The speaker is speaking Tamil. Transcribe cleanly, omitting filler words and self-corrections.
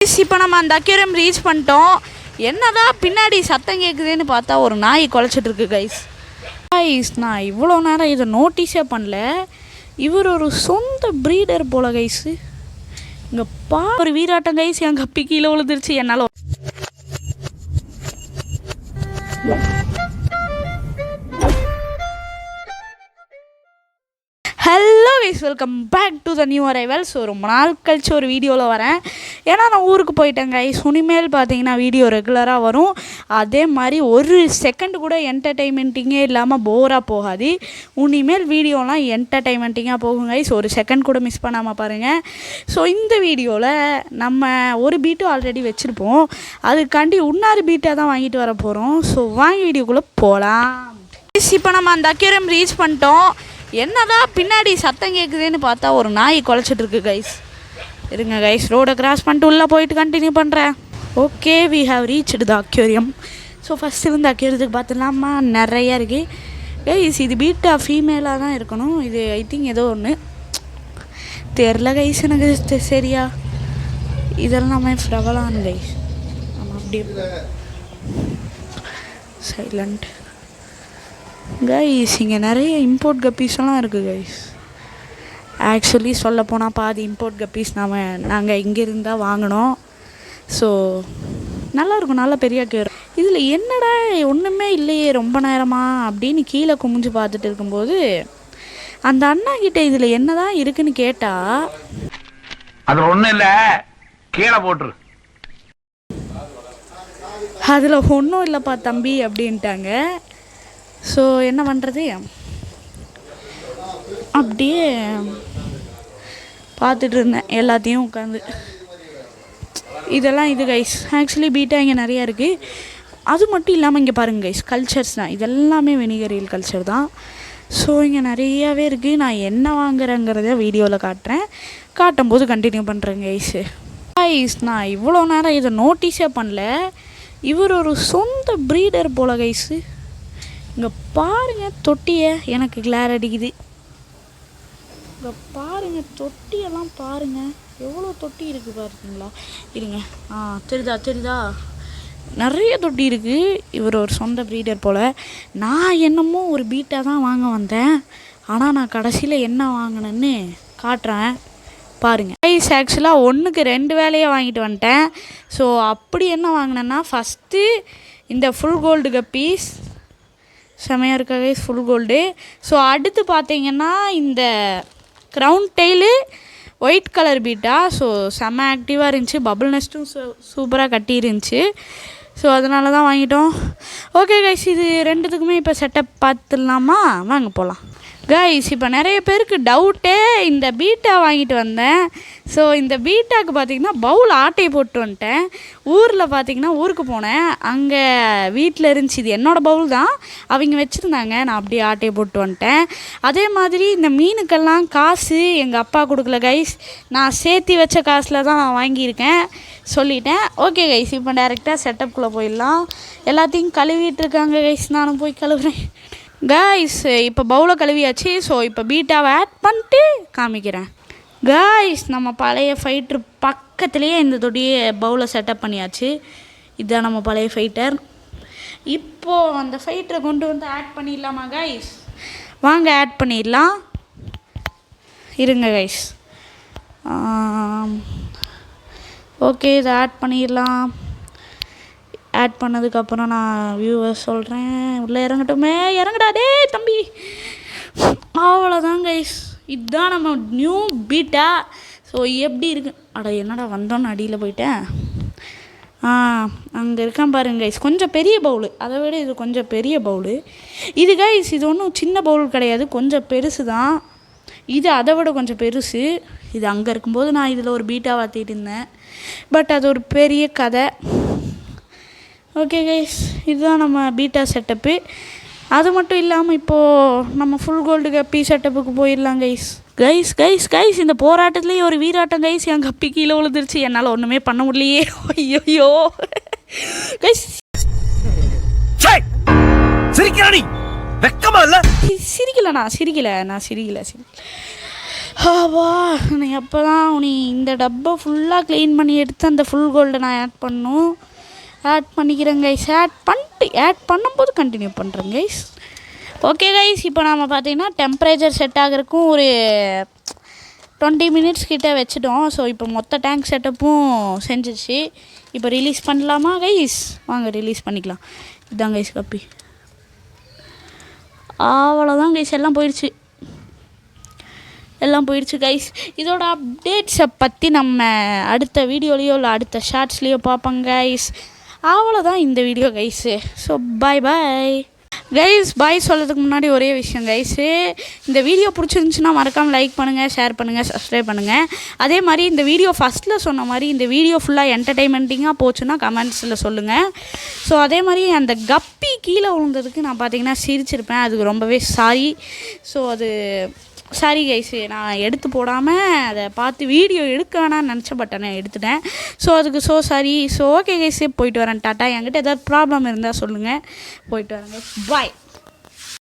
இப்போ நம்ம அந்த அக்யூரியம் ரீச் பண்ணிட்டோம். என்னதான் பின்னாடி சத்தம் கேட்குதுன்னு பார்த்தா ஒரு நாய் குலைச்சிட்டு இருக்கு கைஸ். நான் இவ்வளோ நேரம் இதை நோட்டீஸே பண்ணல. இவர் ஒரு சொந்த ப்ரீடர் போல கைஸு. இங்கே ஒரு வீராட்டம் கைஸ். என் கப்பி கீழே விழுந்துருச்சு. என்னால் hello guys, welcome back to the new arrival. So ரொம்ப நாள் கழிச்சு ஒரு வீடியோவில் வரேன். ஏன்னா நான் ஊருக்கு போயிட்டேன் கைஸ். இனிமேல் பார்த்தீங்கன்னா வீடியோ ரெகுலராக வரும். அதே மாதிரி ஒரு செகண்ட் கூட என்டர்டெயின்மெண்ட்டிங்கே இல்லாமல் போராக போகாது. இனிமேல் வீடியோலாம் என்டர்டெயின்மெண்ட்டிங்காக போகும் கைஸ். ஒரு செகண்ட் கூட மிஸ் பண்ணாமல் பாருங்கள். ஸோ இந்த வீடியோவில் நம்ம ஒரு பீட்டு ஆல்ரெடி வச்சுருப்போம். அதுக்காண்டி இன்னொரு பீட்டாக தான் வாங்கிட்டு வர போகிறோம். ஸோ வாங்கி வீடியோக்குள்ளே போகலாம். இப்போ நம்ம அந்த அக்யூரியம் ரீச் பண்ணிட்டோம். என்னதான் பின்னாடி சத்தம் கேட்குதுன்னு பார்த்தா ஒரு நாய் குலைச்சிட்டு இருக்கு கைஸ். இருங்க கைஸ், ரோடை கிராஸ் பண்ணிட்டு உள்ளே போயிட்டு கண்டினியூ பண்ணுறேன். Okay, we have reached the aquarium. So first வந்து அக்யூரியத்துக்கு பார்த்துலாமா, நிறையா இருக்குது கைஸ். இது பீட்டா ஃபீமேலாக தான் இருக்கணும். இது ஐ திங்க் ஏதோ ஒன்று தெரில கைஸ் எனக்கு சரியா. இதெல்லாம் நம்ம ஃப்ரவலான் கைஸ். நம்ம அப்படி சைலண்ட் கைஸ். இங்கே நிறைய இம்போர்ட் கப்பீஸ்லாம் இருக்குது கைஸ். ஆக்சுவலி சொல்ல போனால் பாதி இம்போர்ட் கப்பீஸ் நாங்கள் இங்கே இருந்தால் வாங்கினோம். ஸோ நல்லாயிருக்கும், நல்ல பெரிய கேர். இதில் என்னடா ஒன்றுமே இல்லையே ரொம்ப நேரமாக அப்படின்னு கீழே குமிஞ்சு பார்த்துட்டு இருக்கும்போது அந்த அண்ணா கிட்ட இதில் என்ன தான் இருக்குன்னு கேட்டால் அது ஒன்றும் இல்லை, கீழே போட்டுரு, அதில் ஒன்றும் இல்லைப்பா தம்பி அப்படின்ட்டாங்க. ஸோ என்ன பண்ணுறது, அப்படியே பார்த்துட்டு இருந்தேன் எல்லாத்தையும் உட்காந்து. இதெல்லாம் இது கைஸ். ஆக்சுவலி பீட்டா இங்கே நிறையா இருக்குது. அது மட்டும் இல்லாமல் இங்கே பாருங்கள் கைஸ், கல்ச்சர்ஸ் தான் இதெல்லாமே வெனிகரியல் கல்ச்சர் தான். ஸோ இங்கே நிறையாவே இருக்குது. நான் என்ன வாங்குறேங்கிறத வீடியோவில் காட்டுறேன். காட்டும்போது கண்டினியூ பண்ணுறேன் கைஸு. கைஸ், நான் இவ்வளோ நேரம் இதை நோட்டீஸே பண்ணல. இவர் ஒரு சொந்த ப்ரீடர் போல கைஸு. இங்கே பாருங்கள் தொட்டியை, எனக்கு கிளார் அடிக்குது. இங்கே பாருங்கள் தொட்டியெல்லாம் பாருங்கள், எவ்வளோ தொட்டி இருக்குது பார்த்தீங்களா. இருங்க, தெரியுதா நிறைய தொட்டி இருக்குது. இவர் ஒரு சொந்த ப்ரீடர் போல். நான் என்னமோ ஒரு பீட்டாக தான் வாங்க வந்தேன். ஆனால் நான் கடைசியில் என்ன வாங்கினேன்னு காட்டுறேன் பாருங்கள் கைஸ். ஆக்சுவலாக ஒன்றுக்கு 2 வேலையை வாங்கிட்டு வந்துட்டேன். ஸோ அப்படி என்ன வாங்கினேன்னா, ஃபஸ்ட்டு இந்த ஃபுல் கோல்டு கப்பீஸ் செமையாக இருக்கா கைஸ், ஃபுல் கோல்டு. ஸோ அடுத்து பார்த்தீங்கன்னா இந்த crown tail white colour beta. So செம்ம ஆக்டிவாக இருந்துச்சு. பபுள் நெஸ்ட்டும் சூப்பராக கட்டி இருந்துச்சு. ஸோ அதனால தான் வாங்கிட்டோம். ஓகே கைஸ், இது ரெண்டுத்துக்குமே இப்போ செட்டப் பார்த்துடலாமா, வாங்க போகலாம் கைஸ். இப்போ நிறைய பேருக்கு டவுட்டே, இந்த பீட்டா வாங்கிட்டு வந்தேன். ஸோ இந்த பீட்டாவுக்கு பார்த்திங்கன்னா பவுல் ஆட்டையை போட்டு வந்துட்டேன். ஊரில் பார்த்திங்கன்னா ஊருக்கு போனேன், அங்கே வீட்டில் இருந்துச்சு. இது என்னோடய பவுல் தான், அவங்க வச்சுருந்தாங்க. நான் அப்படியே ஆட்டையை போட்டு வந்துட்டேன். அதே மாதிரி இந்த மீனுக்கெல்லாம் காசு எங்கள் அப்பா கொடுக்கல கைஸ். நான் சேர்த்து வச்ச காசில் தான் வாங்கியிருக்கேன் சொல்லிட்டேன். ஓகே கைஸ், இப்போ டேரெக்டாக செட்டப்புக்குள்ளே போயிடலாம். எல்லாத்தையும் கழுவிட்டு இருக்காங்க கைஸ், நானும் போய் கழுவுறேன் கைஸ். இப்போ பவுலை கழுவியாச்சு. ஸோ இப்போ பீட்டாவை ஆட் பண்ணிட்டு காமிக்கிறேன் கைஸ். நம்ம பழைய ஃபைட்டர் பக்கத்துலேயே இந்த தொட்டியை பவுலை செட்டப் பண்ணியாச்சு. இதுதான் நம்ம பழைய ஃபைட்டர். இப்போது அந்த ஃபைட்டரை கொண்டு வந்து ஆட் பண்ணிடலாமா கைஸ், வாங்க ஆட் பண்ணிடலாம். இருங்க கைஸ், ஓகே இதை ஆட் பண்ணிடலாம். ஆட் பண்ணதுக்கப்புறம் நான் வியூவர்ஸ் சொல்கிறேன். உள்ளே இறங்கட்டுமே, இறங்கடா டே தம்பி. அவ்வளோதான் கைஸ், இதுதான் நம்ம நியூ பீட்டா. ஸோ எப்படி இருக்கு, என்னடா வந்தோன்னு அடியில் போயிட்டேன். அங்கே இருக்கான் பாருங்க கைஸ், கொஞ்சம் பெரிய பவுலு. அதை விட இது கொஞ்சம் பெரிய பவுலு. இது கைஸ், இது ஒன்றும் சின்ன பவுல் கிடையாது, கொஞ்சம் பெருசு தான். இது அதை விட கொஞ்சம் பெருசு. இது அங்கே இருக்கும்போது நான் இதில் ஒரு பீட்டா வாத்திட்டு இருந்தேன். பட் அது ஒரு பெரிய கதை. ஓகே கைஸ், இதுதான் நம்ம பீட்டா செட்டப்பு. அது மட்டும் இல்லாமல் இப்போது நம்ம ஃபுல் கோல்டு கப்பி செட்டப்புக்கு போயிடலாம் கைஸ். கைஸ் கைஸ் கைஸ் இந்த போராட்டத்துலேயே ஒரு வீராட்டம் கைஸ். என் கப்பி கீழே விழுந்துருச்சு, என்னால் ஒன்றுமே பண்ண முடியலையே. ஐயோ கைஸ், சிரிக்கல நான் சிரிக்கல. வா நீ அப்போ தான் நீ இந்த டப்பை ஃபுல்லாக க்ளீன் பண்ணி எடுத்து அந்த ஃபுல் கோல்டை நான் ஆட் பண்ணணும். ஆட் பண்ணிக்கிறேன் கைஸ். ஆட் பண்ணும்போது கண்டினியூ பண்ணுறேன் கைஸ். ஓகே கைஸ், இப்போ நாம் பார்த்தீங்கன்னா டெம்பரேச்சர் செட் ஆகிறதுக்கும் ஒரு 20 மினிட்ஸ் கிட்டே வச்சுட்டோம். ஸோ இப்போ மொத்த டேங்க் செட்டப்பும் செஞ்சிச்சு. இப்போ ரிலீஸ் பண்ணலாமா கைஸ்? வாங்க ரிலீஸ் பண்ணிக்கலாம். இதுதான் கைஸ் கப்பி. அவ்வளோதான் கைஸ், எல்லாம் போயிடுச்சு கைஸ். இதோட அப்டேட்ஸை பற்றி நம்ம அடுத்த வீடியோலேயோ இல்லை அடுத்த ஷார்ட்ஸ்லேயோ பார்ப்போங்க கைஸ். அவ்வளோதான் இந்த video guys. So bye guys. Bye சொல்கிறதுக்கு முன்னாடி ஒரே விஷயம் கைஸு, இந்த வீடியோ பிடிச்சிருந்துச்சுன்னா மறக்காமல் லைக் பண்ணுங்கள், ஷேர் பண்ணுங்கள், சப்ஸ்கிரைப் பண்ணுங்கள். அதே மாதிரி இந்த வீடியோ ஃபஸ்ட்டில் சொன்ன மாதிரி இந்த வீடியோ ஃபுல்லாக என்டர்டெயின்மெண்ட்டிங்காக போச்சுன்னா கமெண்ட்ஸில் சொல்லுங்கள். ஸோ அதே மாதிரி அந்த கப்பி கீழே விழுந்ததுக்கு நான் பார்த்தீங்கன்னா சிரிச்சிருப்பேன். அதுக்கு ரொம்பவே சாரி. ஸோ அது சாரி கைஸு, நான் எடுத்து போடாமல் அதை பார்த்து வீடியோ எடுக்க வேணான்னு நினச்சேன். பட் நான் எடுத்துட்டேன். ஸோ அதுக்கு சாரி. ஸோ ஓகே கைஸு, போயிட்டு வரேன். டாட்டா. என்கிட்ட ஏதாவது ப்ராப்ளம் இருந்தால் சொல்லுங்கள். போயிட்டு வரேன் கைஸ். பாய்.